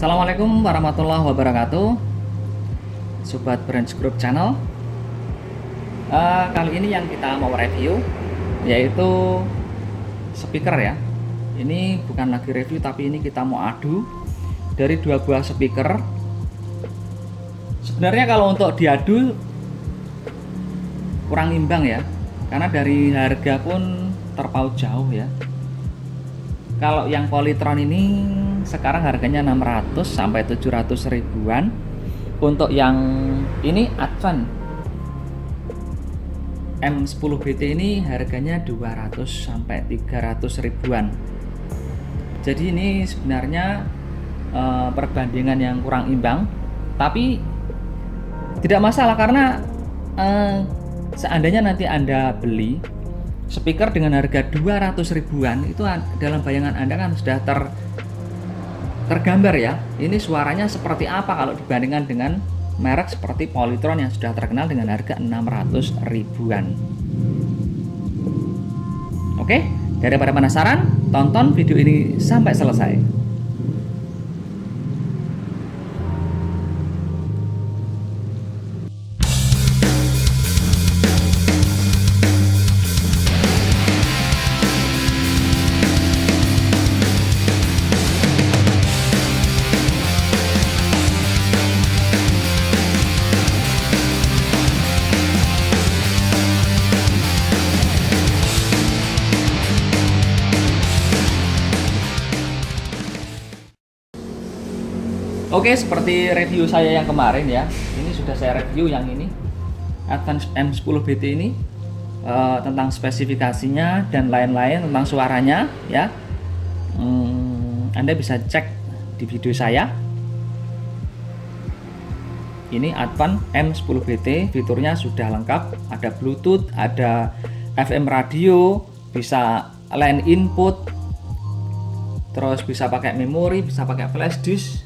Assalamualaikum warahmatullahi wabarakatuh, Sobat Branch Group Channel. Kali ini yang kita mau review yaitu speaker ya. Ini bukan lagi review, tapi ini kita mau adu dari dua buah speaker. Sebenarnya kalau untuk diadu kurang imbang ya, karena dari harga pun terpaut jauh ya. Kalau yang Polytron ini sekarang harganya 600 sampai 700 ribuan. Untuk yang ini Advan M10BT ini harganya 200 sampai 300 ribuan. Jadi ini sebenarnya perbandingan yang kurang imbang, tapi tidak masalah karena seandainya nanti Anda beli speaker dengan harga 200 ribuan, itu dalam bayangan Anda kan sudah tergambar ya, ini suaranya seperti apa kalau dibandingkan dengan merek seperti Polytron yang sudah terkenal dengan harga 600 ribuan. Oke, daripada penasaran, tonton video ini sampai selesai. Oke, seperti review saya yang kemarin ya, ini sudah saya review yang ini Advan M10BT ini, tentang spesifikasinya dan lain-lain, tentang suaranya ya. Anda bisa cek di video saya. Ini Advan M10BT, fiturnya sudah lengkap, ada Bluetooth, ada FM radio, bisa line input, terus bisa pakai memori, bisa pakai flash disk.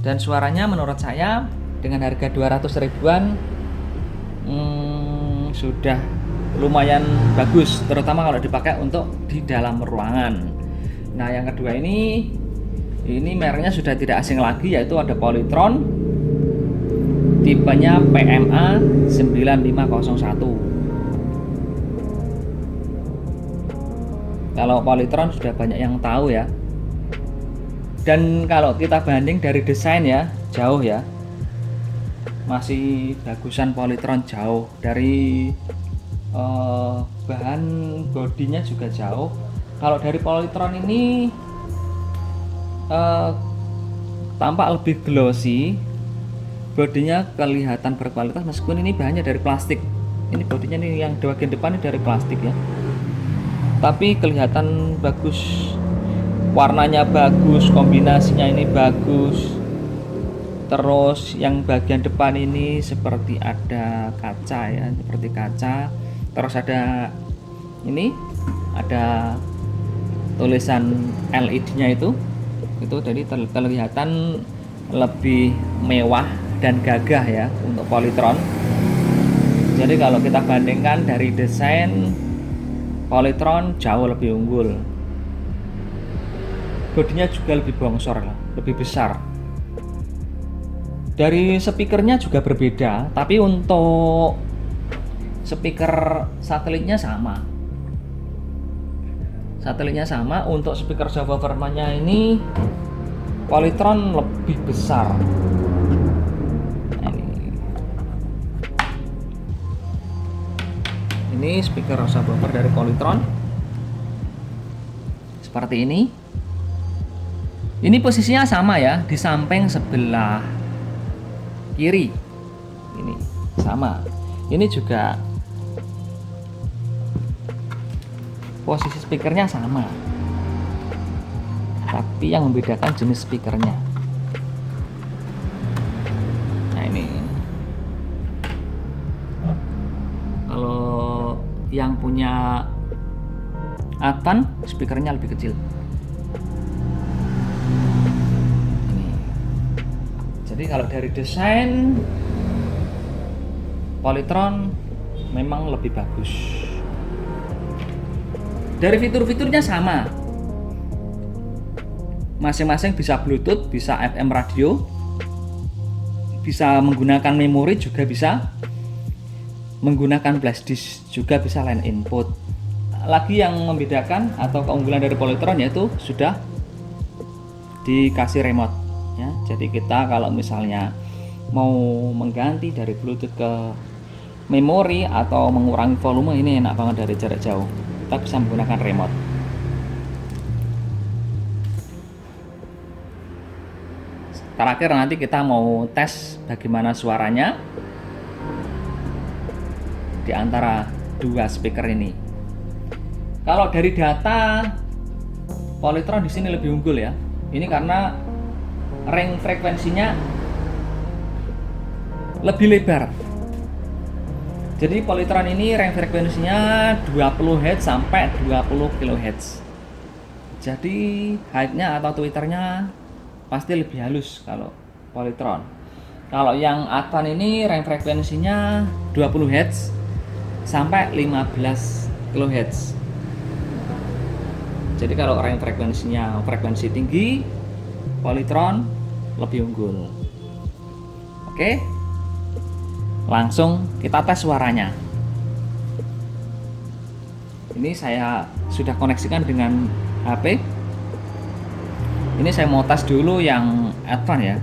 Dan suaranya menurut saya dengan harga 200 ribuan sudah lumayan bagus, terutama kalau dipakai untuk di dalam ruangan. Nah, yang kedua ini mereknya sudah tidak asing lagi, yaitu ada Polytron, tipenya PMA 9501. Kalau Polytron sudah banyak yang tahu ya. Dan kalau kita banding dari desain ya, jauh ya, masih bagusan Polytron jauh. Dari bahan bodinya juga jauh. Kalau dari Polytron ini tampak lebih glossy, bodinya kelihatan berkualitas meskipun ini bahannya dari plastik. Ini bodinya nih yang bagian depan ini dari plastik ya, tapi kelihatan bagus. Warnanya bagus, kombinasinya ini bagus. Terus yang bagian depan ini seperti ada kaca ya, seperti kaca. Terus ada ini, ada tulisan LED-nya itu jadi kelihatan lebih mewah dan gagah ya untuk Polytron. Jadi kalau kita bandingkan dari desain, Polytron jauh lebih unggul. Bodinya juga lebih bongsor, lebih besar. Dari speakernya juga berbeda, tapi untuk speaker satelitnya sama. Untuk speaker subwoofer-nya ini Polytron lebih besar. Ini speaker subwoofer dari Polytron seperti ini. Ini posisinya sama ya, di samping sebelah kiri. Ini sama. Ini juga posisi speakernya sama. Tapi yang membedakan jenis speakernya. Nah, ini. Kalau yang punya Advan, speakernya lebih kecil. Jadi kalau dari desain, Polytron memang lebih bagus. Dari fitur-fiturnya sama. masing-masing bisa Bluetooth, bisa FM radio, bisa menggunakan memori, juga bisa menggunakan flash disk, juga bisa line input. Lagi yang membedakan atau keunggulan dari Polytron yaitu sudah dikasih remote ya. Jadi kita kalau misalnya mau mengganti dari Bluetooth ke memori atau mengurangi volume, ini enak banget dari jarak jauh. Kita bisa menggunakan remote. Terakhir nanti kita mau tes bagaimana suaranya di antara dua speaker ini. Kalau dari data, Polytron di sini lebih unggul ya. Ini karena range frekuensinya lebih lebar. Jadi Polytron ini range frekuensinya 20 Hz sampai 20 kHz. Jadi height-nya atau tweeternya pasti lebih halus kalau Polytron. Kalau yang Advan ini range frekuensinya 20 Hz sampai 15 kHz. Jadi kalau range frekuensinya frekuensi tinggi, Polytron lebih unggul. Oke, langsung kita tes suaranya. Ini saya sudah koneksikan dengan HP. Ini saya mau tes dulu yang Advan ya.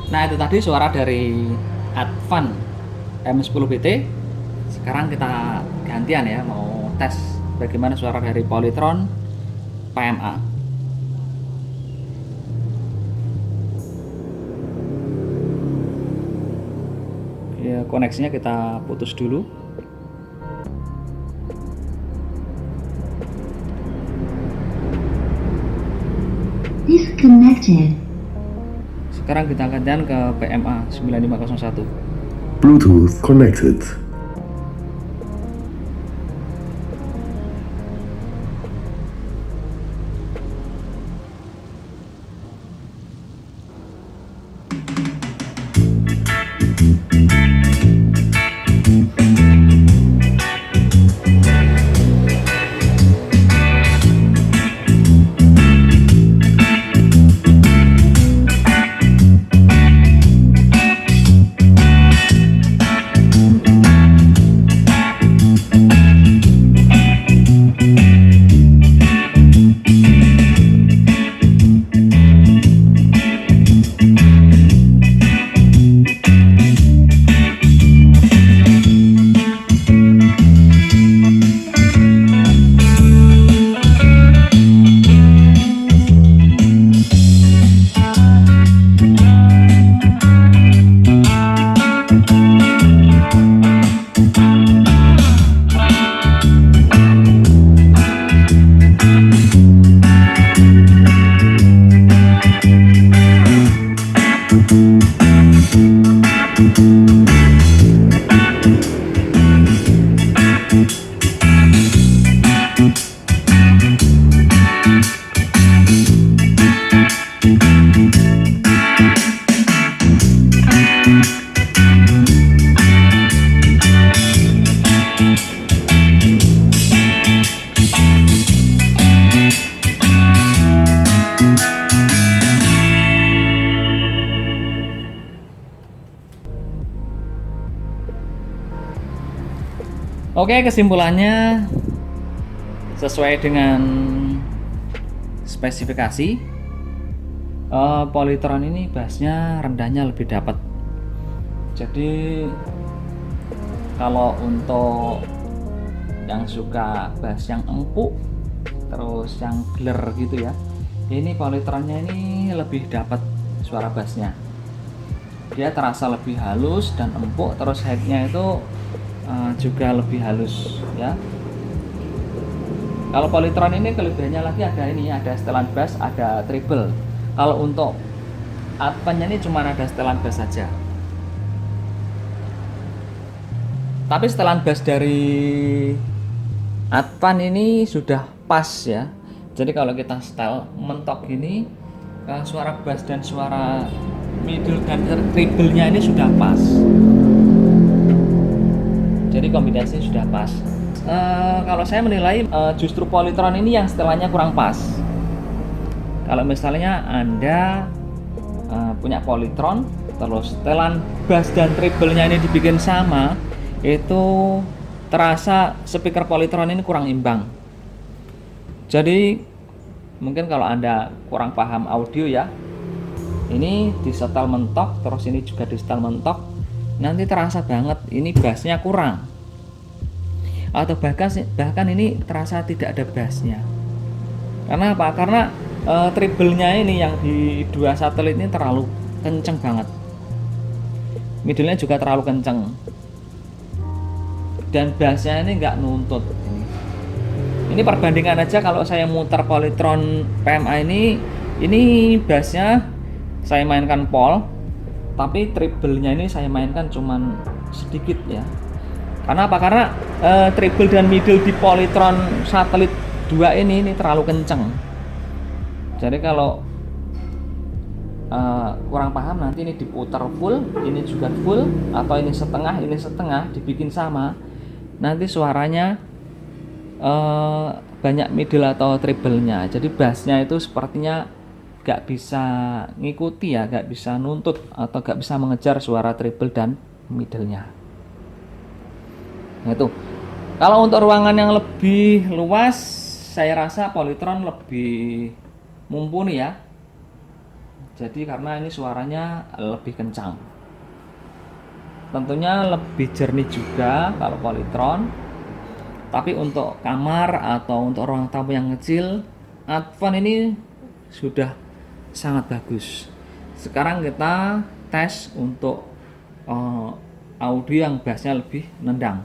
Nah, itu tadi suara dari Advan M10BT. Sekarang kita gantian ya, mau tes bagaimana suara dari Polytron PMA. Ya, koneksinya kita putus dulu. Disconnected. Sekarang kita gantian ke PMA 9501. Bluetooth connected. Oke, kesimpulannya sesuai dengan spesifikasi, Polytron ini bassnya rendahnya lebih dapat. Jadi kalau untuk yang suka bass yang empuk terus yang gler gitu ya, ini Polytronnya ini lebih dapat suara bassnya. Dia terasa lebih halus dan empuk, terus headnya itu juga lebih halus ya. Kalau Polytron ini kelebihannya lagi ada ini, ada setelan bass, ada treble. Kalau untuk advan ini cuma ada setelan bass saja. Tapi setelan bass dari advan ini sudah pas ya. Jadi kalau kita setel mentok ini, suara bass dan suara middle dan treble-nya ini sudah pas. Jadi kombinasinya sudah pas. Kalau saya menilai justru Polytron ini yang setelannya kurang pas. Kalau misalnya Anda punya Polytron, terus setelan bass dan treble-nya ini dibikin sama, itu terasa speaker Polytron ini kurang imbang. Jadi mungkin kalau Anda kurang paham audio ya, ini disetel mentok, terus ini juga disetel mentok, nanti terasa banget ini bassnya kurang, atau bahkan ini terasa tidak ada bassnya. Karena apa? Karena treble-nya ini yang di dua satelit ini terlalu kenceng banget, middle-nya juga terlalu kenceng, dan bassnya ini nggak nuntut. Ini perbandingan aja, kalau saya muter Polytron PMA ini bassnya saya mainkan pol, tapi treble-nya ini saya mainkan cuman sedikit ya. Karena apa? Karena treble dan middle di Polytron satelit 2 ini terlalu kenceng. Jadi kalau kurang paham, nanti ini diputar full, ini juga full, atau ini setengah dibikin sama, nanti suaranya banyak middle atau treble-nya. Jadi bassnya itu sepertinya gak bisa ngikuti ya, gak bisa nuntut atau gak bisa mengejar suara treble dan middle-nya. Nah itu. Kalau untuk ruangan yang lebih luas, saya rasa Polytron lebih mumpuni ya. Jadi karena ini suaranya lebih kencang, tentunya lebih jernih juga kalau Polytron. Tapi untuk kamar atau untuk ruang tamu yang kecil, advan ini sudah sangat bagus. Sekarang kita tes untuk audio yang bassnya lebih nendang.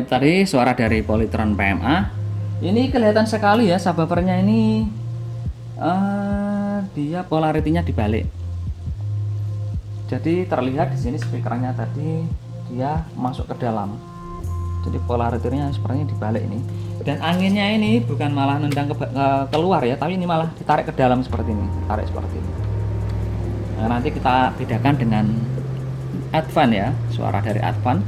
itu tadi suara dari Polytron PMA. Ini kelihatan sekali ya subwoofernya ini, dia polaritinya dibalik. Jadi terlihat di sini speakernya tadi dia masuk ke dalam. Jadi polaritinya sepertinya dibalik ini. Dan anginnya ini bukan malah nendang keluar ya, tapi ini malah ditarik ke dalam seperti ini, tarik seperti ini. Nah, nanti kita bedakan dengan Advan ya, suara dari Advan,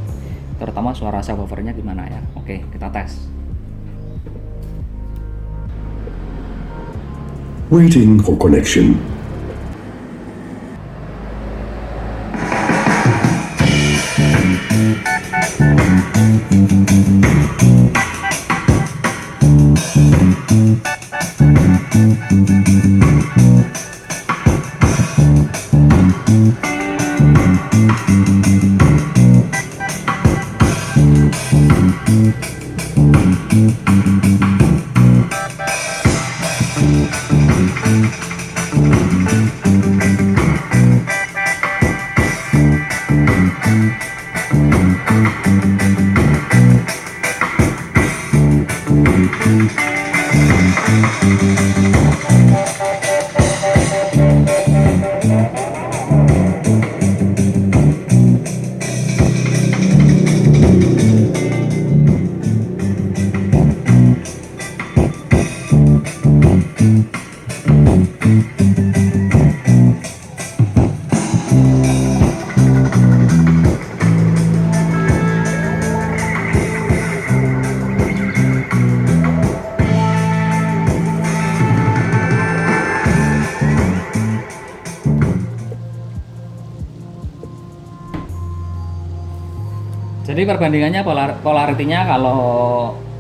terutama suara subwoofernya gimana ya. Oke, kita tes. Waiting for connection. Jadi perbandingannya polaritinya kalau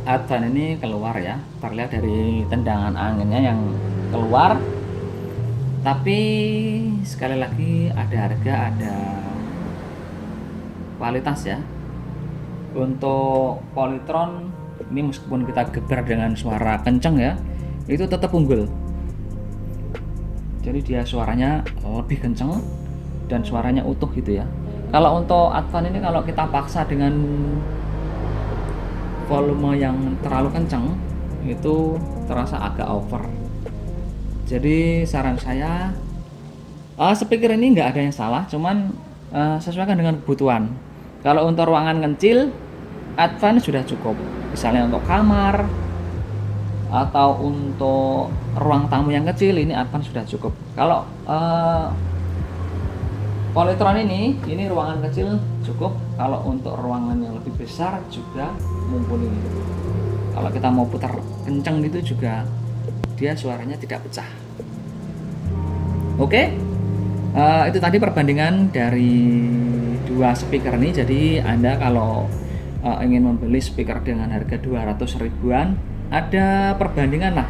Advan ini keluar ya, terlihat dari tendangan anginnya yang keluar. Tapi sekali lagi ada harga, ada kualitas ya. Untuk Polytron ini meskipun kita geber dengan suara kenceng ya, itu tetap unggul. Jadi dia suaranya lebih kenceng dan suaranya utuh gitu ya. Kalau untuk Advan ini kalau kita paksa dengan volume yang terlalu kencang itu terasa agak over. Jadi saran saya, speaker ini nggak ada yang salah, cuman sesuaikan dengan kebutuhan. Kalau untuk ruangan kecil, Advan sudah cukup. Misalnya untuk kamar atau untuk ruang tamu yang kecil, ini Advan sudah cukup. Kalau Polytron ini ruangan kecil cukup. Kalau untuk ruangan yang lebih besar juga mumpuni. Kalau kita mau putar kencang gitu juga dia suaranya tidak pecah. Oke, itu tadi perbandingan dari dua speaker ini. Jadi Anda kalau ingin membeli speaker dengan harga 200 ribuan, ada perbandingan lah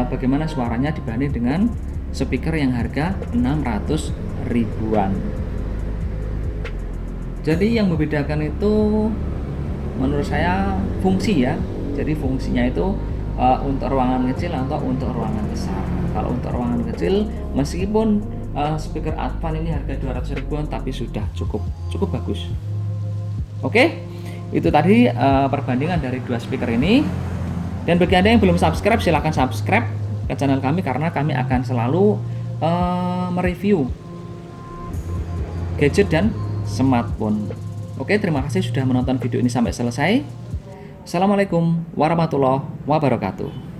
bagaimana suaranya dibanding dengan speaker yang harga 600 ribuan. Jadi yang membedakan itu menurut saya fungsi ya. Jadi fungsinya itu untuk ruangan kecil atau untuk ruangan besar. Kalau untuk ruangan kecil, meskipun speaker Advan ini harga 200 ribuan, tapi sudah cukup bagus. Oke, itu tadi perbandingan dari dua speaker ini. Dan bagi Anda yang belum subscribe, silahkan subscribe ke channel kami karena kami akan selalu mereview gadget dan smartphone. Oke, terima kasih sudah menonton video ini sampai selesai. Assalamualaikum warahmatullahi wabarakatuh.